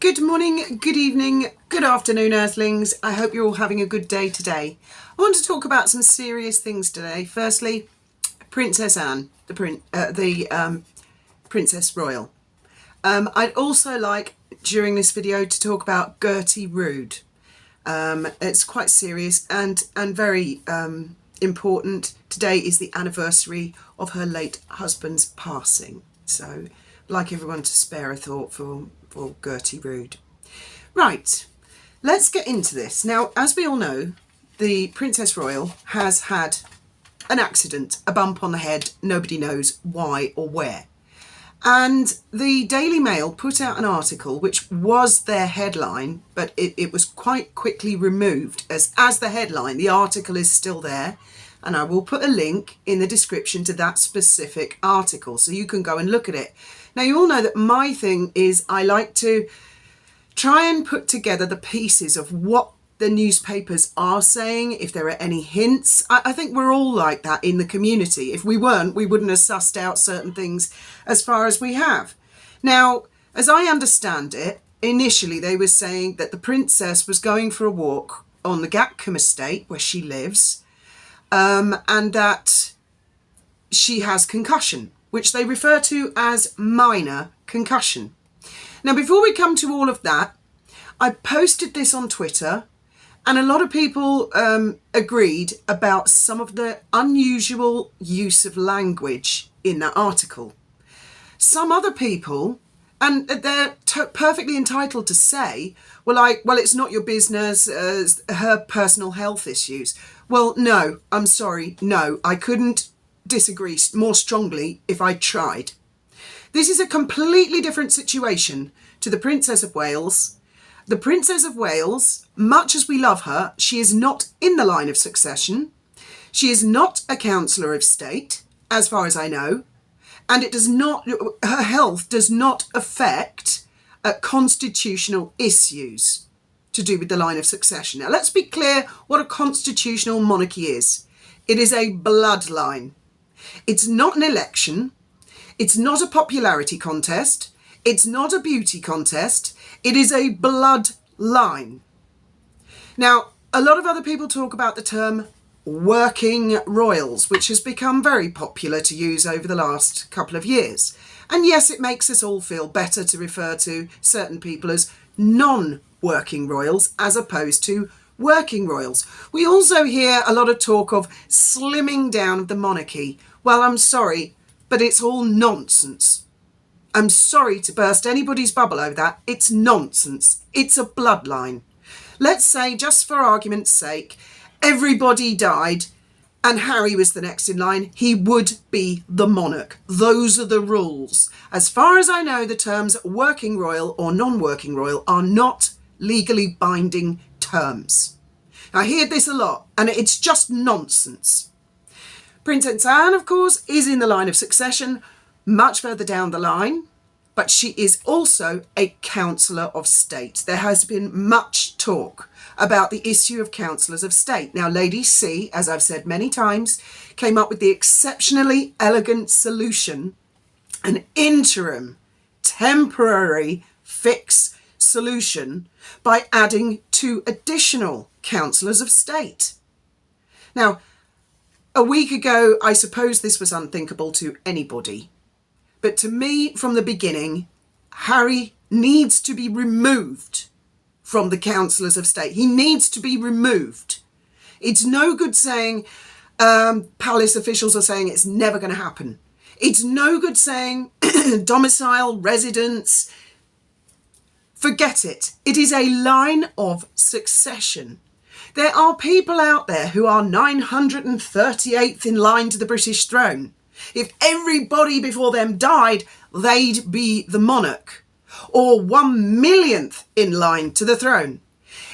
Good morning, good evening, good afternoon, Earthlings. I hope you're all having a good day today. I want to talk about some serious things today. Firstly, Princess Anne, the Princess Royal. I'd also like, during this video, to talk about Gertie Rude. It's quite serious and very important. Today is the anniversary of her late husband's passing. So I'd like everyone to spare a thought for Gertie Rude. Right, let's get into this. Now, as we all know, the Princess Royal has had an accident, a bump on the head, nobody knows why or where. And the Daily Mail put out an article which was their headline, but it was quite quickly removed as the headline. The article is still there, and I will put a link in the description to that specific article so you can go and look at it. Now, you all know that my thing is I like to try and put together the pieces of what the newspapers are saying, if there are any hints. I think we're all like that in the community. If we weren't, we wouldn't have sussed out certain things as far as we have. Now, as I understand it, initially they were saying that the princess was going for a walk on the Gatcombe estate where she lives, and that she has concussion, which they refer to as minor concussion. Now, before we come to all of that, I posted this on Twitter, and a lot of people agreed about some of the unusual use of language in that article. Some other people, and they're perfectly entitled to say, well, it's not your business, her personal health issues. Well, no, I'm sorry, no, I couldn't disagree more strongly if I tried. This is a completely different situation to the Princess of Wales. The Princess of Wales, much as we love her, she is not in the line of succession. She is not a councillor of state, as far as I know, and her health does not affect constitutional issues to do with the line of succession. Now, let's be clear what a constitutional monarchy is. It is a bloodline. It's not an election. It's not a popularity contest. It's not a beauty contest. It is a bloodline. Now, a lot of other people talk about the term working royals, which has become very popular to use over the last couple of years. And yes, it makes us all feel better to refer to certain people as non-working royals as opposed to working royals. We also hear a lot of talk of slimming down of the monarchy. Well, I'm sorry, but it's all nonsense. I'm sorry to burst anybody's bubble over that. It's nonsense. It's a bloodline. Let's say, just for argument's sake, everybody died and Harry was the next in line. He would be the monarch. Those are the rules. As far as I know, the terms working royal or non-working royal are not legally binding terms. I hear this a lot, and it's just nonsense. Princess Anne, of course, is in the line of succession much further down the line, but she is also a councillor of state. There has been much talk about the issue of councillors of state. Now, Lady C, as I've said many times, came up with the exceptionally elegant solution, an interim, temporary, fix solution by adding 2 additional councillors of state. Now, a week ago, I suppose this was unthinkable to anybody. But to me, from the beginning, Harry needs to be removed from the councillors of state. He needs to be removed. It's no good saying palace officials are saying it's never going to happen. It's no good saying domicile, residence. Forget it. It is a line of succession. There are people out there who are 938th in line to the British throne. If everybody before them died, they'd be the monarch. Or 1 millionth in line to the throne.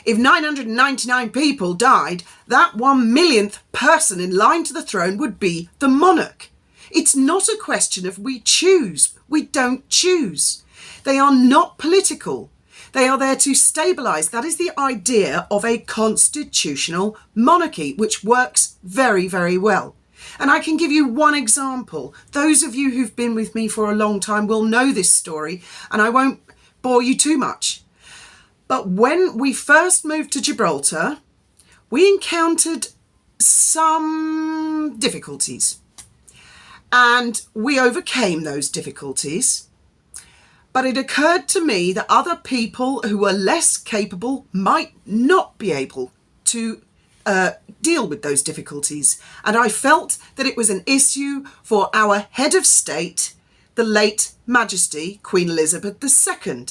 If 999 people died, that 1 millionth person in line to the throne would be the monarch. It's not a question of we choose. We don't choose. They are not political. They are there to stabilise. That is the idea of a constitutional monarchy, which works very, very well. And I can give you one example. Those of you who've been with me for a long time will know this story, and I won't bore you too much. But when we first moved to Gibraltar, we encountered some difficulties, and we overcame those difficulties. But it occurred to me that other people who were less capable might not be able to deal with those difficulties. And I felt that it was an issue for our head of state, the late Majesty Queen Elizabeth II.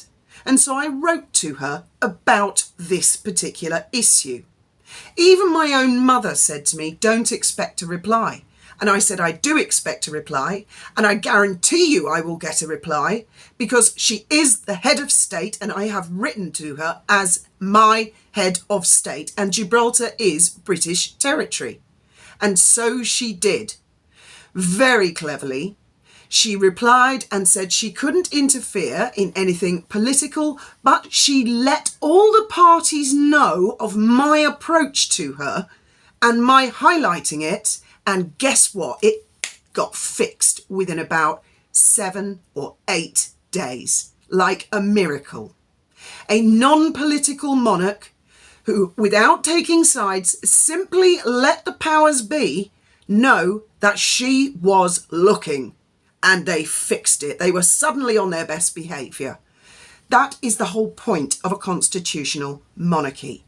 And so I wrote to her about this particular issue. Even my own mother said to me, don't expect a reply. And I said, I do expect a reply, and I guarantee you I will get a reply, because she is the head of state and I have written to her as my head of state, and Gibraltar is British territory. And so she did. Very cleverly, she replied and said she couldn't interfere in anything political, but she let all the parties know of my approach to her and my highlighting it. And guess what? It got fixed within about 7 or 8 days, like a miracle. A non-political monarch who, without taking sides, simply let the powers be know that she was looking, and they fixed it. They were suddenly on their best behaviour. That is the whole point of a constitutional monarchy.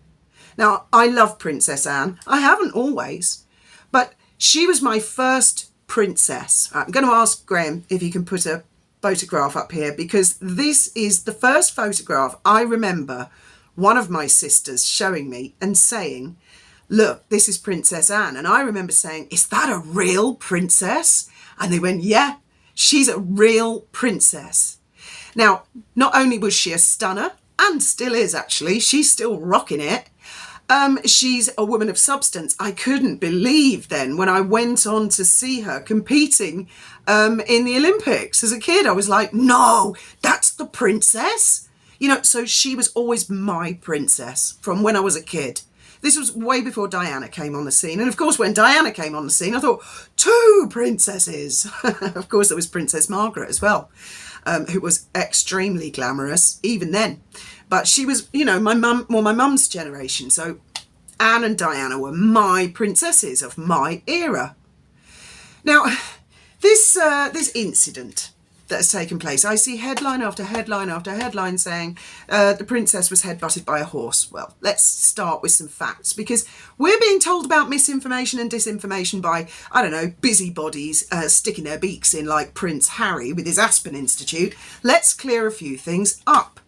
Now, I love Princess Anne. I haven't always, but she was my first princess. I'm going to ask Graham if he can put a photograph up here, because this is the first photograph I remember one of my sisters showing me and saying, look, this is Princess Anne. And I remember saying, is that a real princess? And they went, yeah, she's a real princess. Now, not only was she a stunner, and still is actually, she's still rocking it. She's a woman of substance. I couldn't believe then when I went on to see her competing in the Olympics as a kid. I was like, no, that's the princess. You know, so she was always my princess from when I was a kid. This was way before Diana came on the scene. And of course, when Diana came on the scene, I thought, 2 princesses. Of course, there was Princess Margaret as well, who was extremely glamorous even then. But she was, you know, my mum's generation. So Anne and Diana were my princesses of my era. Now, this incident that has taken place, I see headline after headline after headline saying the princess was headbutted by a horse. Well, let's start with some facts, because we're being told about misinformation and disinformation by, I don't know, busybodies sticking their beaks in like Prince Harry with his Aspen Institute. Let's clear a few things up.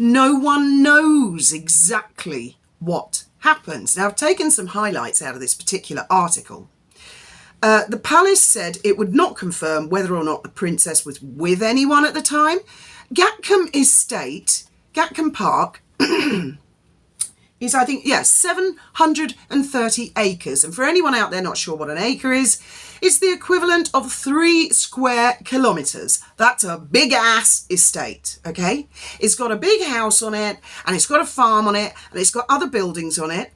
No one knows exactly what happens. Now, I've taken some highlights out of this particular article. The palace said it would not confirm whether or not the princess was with anyone at the time. Gatcombe Park is, I think, 730 acres. And for anyone out there not sure what an acre is, it's the equivalent of 3 square kilometres. That's a big ass estate, okay? It's got a big house on it, and it's got a farm on it, and it's got other buildings on it.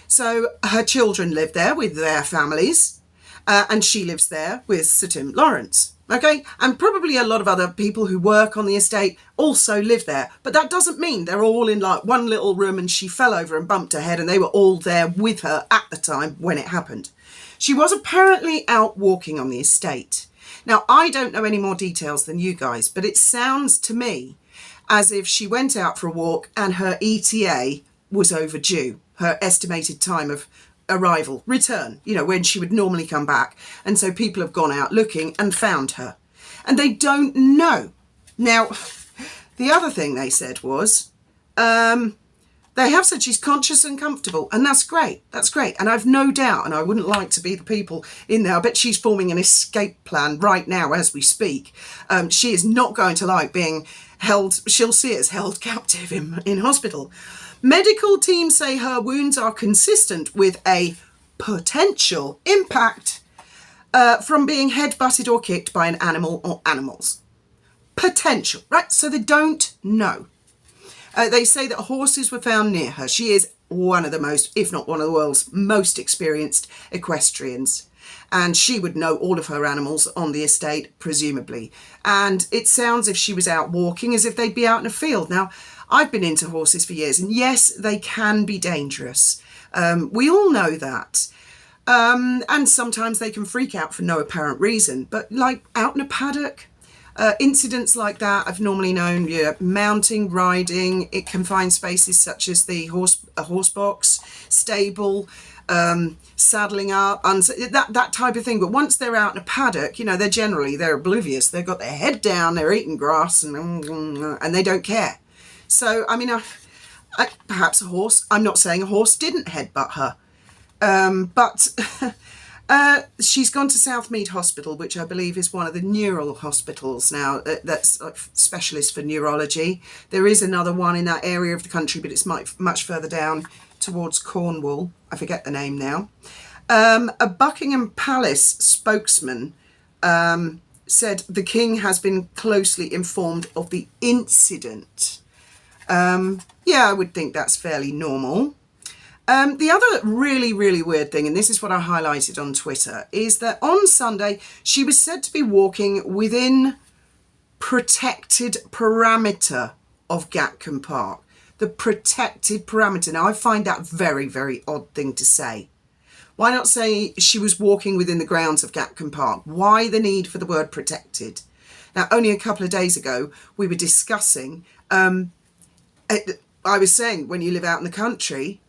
So her children live there with their families, and she lives there with Sir Tim Lawrence. Okay, and probably a lot of other people who work on the estate also live there. But that doesn't mean they're all in like one little room and she fell over and bumped her head and they were all there with her at the time when it happened. She was apparently out walking on the estate. Now, I don't know any more details than you guys, but it sounds to me as if she went out for a walk and her ETA was overdue, her estimated time of return, you know, when she would normally come back. And so people have gone out looking and found her. And they don't know. Now, the other thing they said was, they have said she's conscious and comfortable, and that's great. That's great. And I've no doubt, and I wouldn't like to be the people in there. I bet she's forming an escape plan right now as we speak. She is not going to like being held. She'll see it as held captive in hospital. Medical teams say her wounds are consistent with a potential impact from being head-butted or kicked by an animal or animals. Potential, right? So they don't know. They say that horses were found near her. She is one of the most, if not one of the world's most experienced equestrians. And she would know all of her animals on the estate, presumably. And it sounds if she was out walking as if they'd be out in a field. Now, I've been into horses for years, and yes, they can be dangerous. We all know that. And sometimes they can freak out for no apparent reason. But like out in a paddock, incidents like that I've normally known, mounting, riding, in confined spaces such as a horse box, stable, saddling up, that type of thing. But once they're out in a paddock, they're oblivious. They've got their head down, they're eating grass, and they don't care. So, I mean, perhaps a horse, I'm not saying a horse didn't headbutt her, but she's gone to Southmead Hospital, which I believe is one of the neural hospitals now, that's specialist for neurology. There is another one in that area of the country, but it's much further down towards Cornwall. I forget the name now. A Buckingham Palace spokesman said the King has been closely informed of the incident. Yeah, I would think that's fairly normal. The other really, really weird thing, and this is what I highlighted on Twitter, is that on Sunday she was said to be walking within protected parameter of Gatcombe Park. The protected parameter. Now, I find that very, very odd thing to say. Why not say she was walking within the grounds of Gatcombe Park? Why the need for the word protected? Now, only a couple of days ago, we were discussing, I was saying, when you live out in the country,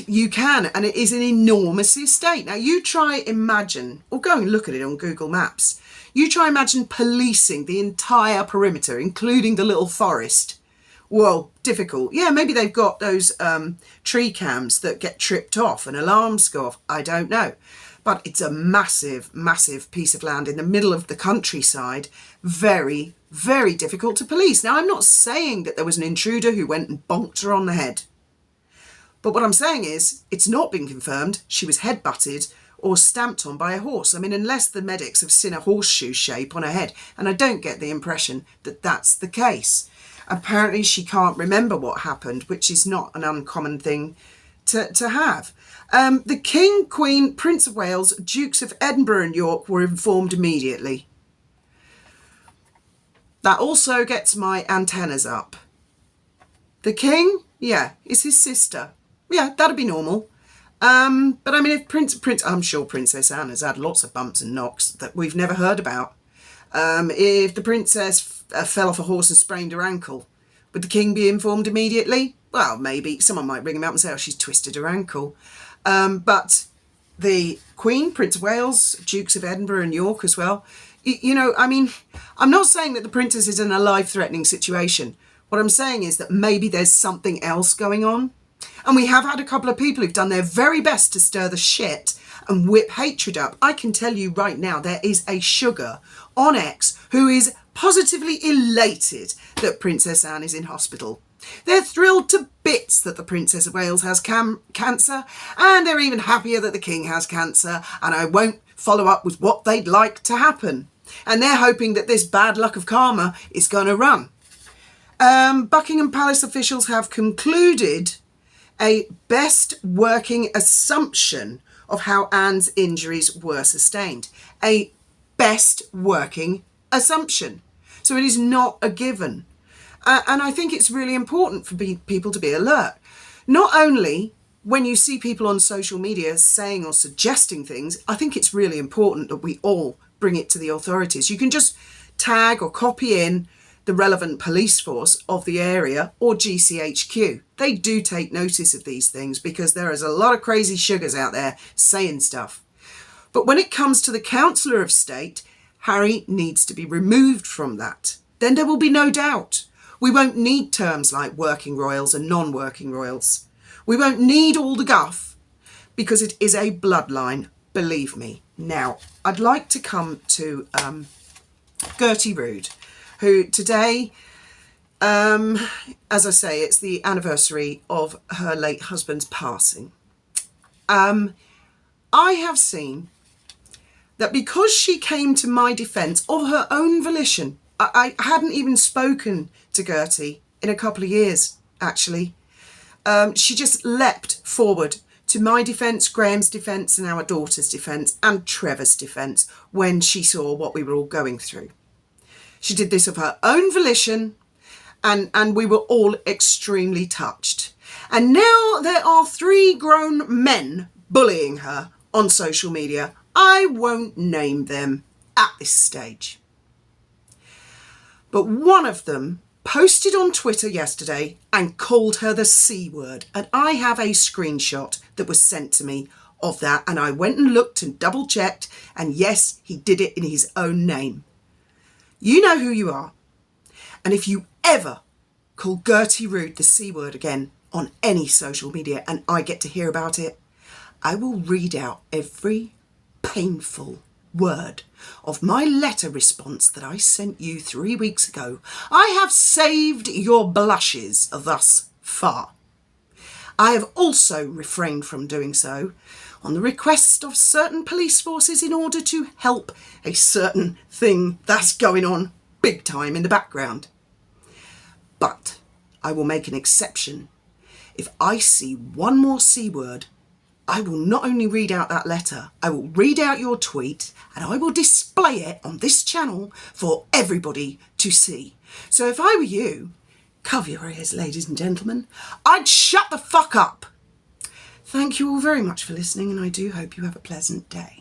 you can, and it is an enormous estate. Now, you try imagine, or go and look at it on Google Maps, you try imagine policing the entire perimeter, including the little forest. Well, difficult. Yeah, maybe they've got those tree cams that get tripped off and alarms go off. I don't know. But it's a massive, massive piece of land in the middle of the countryside. Very, very difficult to police. Now, I'm not saying that there was an intruder who went and bonked her on the head. But what I'm saying is, it's not been confirmed she was headbutted or stamped on by a horse. I mean, unless the medics have seen a horseshoe shape on her head. And I don't get the impression that that's the case. Apparently she can't remember what happened, which is not an uncommon thing to have. The King, Queen, Prince of Wales, Dukes of Edinburgh and York were informed immediately. That also gets my antennas up. The King, yeah, is his sister. Yeah, that'd be normal. But I mean, if I'm sure Princess Anne has had lots of bumps and knocks that we've never heard about. If the princess fell off a horse and sprained her ankle, would the King be informed immediately? Well, maybe. Someone might ring him up and say, oh, she's twisted her ankle. But the Queen, Prince of Wales, Dukes of Edinburgh and York as well. I mean, I'm not saying that the princess is in a life-threatening situation. What I'm saying is that maybe there's something else going on. And we have had a couple of people who've done their very best to stir the shit and whip hatred up. I can tell you right now, there is a sugar on X who is positively elated that Princess Anne is in hospital. They're thrilled to bits that the Princess of Wales has cancer, and they're even happier that the King has cancer, and I won't follow up with what they'd like to happen. And they're hoping that this bad luck of karma is going to run. Buckingham Palace officials have concluded a best working assumption of how Anne's injuries were sustained. A best working assumption. So it is not a given. And I think it's really important for people to be alert. Not only when you see people on social media saying or suggesting things, I think it's really important that we all bring it to the authorities. You can just tag or copy in the relevant police force of the area or GCHQ. They do take notice of these things because there is a lot of crazy sugars out there saying stuff. But when it comes to the Councillor of State, Harry needs to be removed from that. Then there will be no doubt. We won't need terms like working royals and non-working royals. We won't need all the guff because it is a bloodline, believe me. Now, I'd like to come to Gertie Rood, who today, as I say, it's the anniversary of her late husband's passing. I have seen that because she came to my defence of her own volition, I hadn't even spoken to Gertie in a couple of years, actually. She just leapt forward to my defence, Graham's defence and our daughter's defence and Trevor's defence when she saw what we were all going through. She did this of her own volition and we were all extremely touched. And now there are 3 grown men bullying her on social media. I won't name them at this stage. But one of them posted on Twitter yesterday and called her the C word. And I have a screenshot that was sent to me of that. And I went and looked and double checked. And yes, he did it in his own name. You know who you are. And if you ever call Gertie Rude the C word again on any social media and I get to hear about it, I will read out every painful word of my letter response that I sent you 3 weeks ago. I have saved your blushes thus far. I have also refrained from doing so on the request of certain police forces in order to help a certain thing that's going on big time in the background. But I will make an exception. If I see one more C word, I will not only read out that letter, I will read out your tweet and I will display it on this channel for everybody to see. So if I were you, cover your ears, ladies and gentlemen, I'd shut the fuck up. Thank you all very much for listening, and I do hope you have a pleasant day.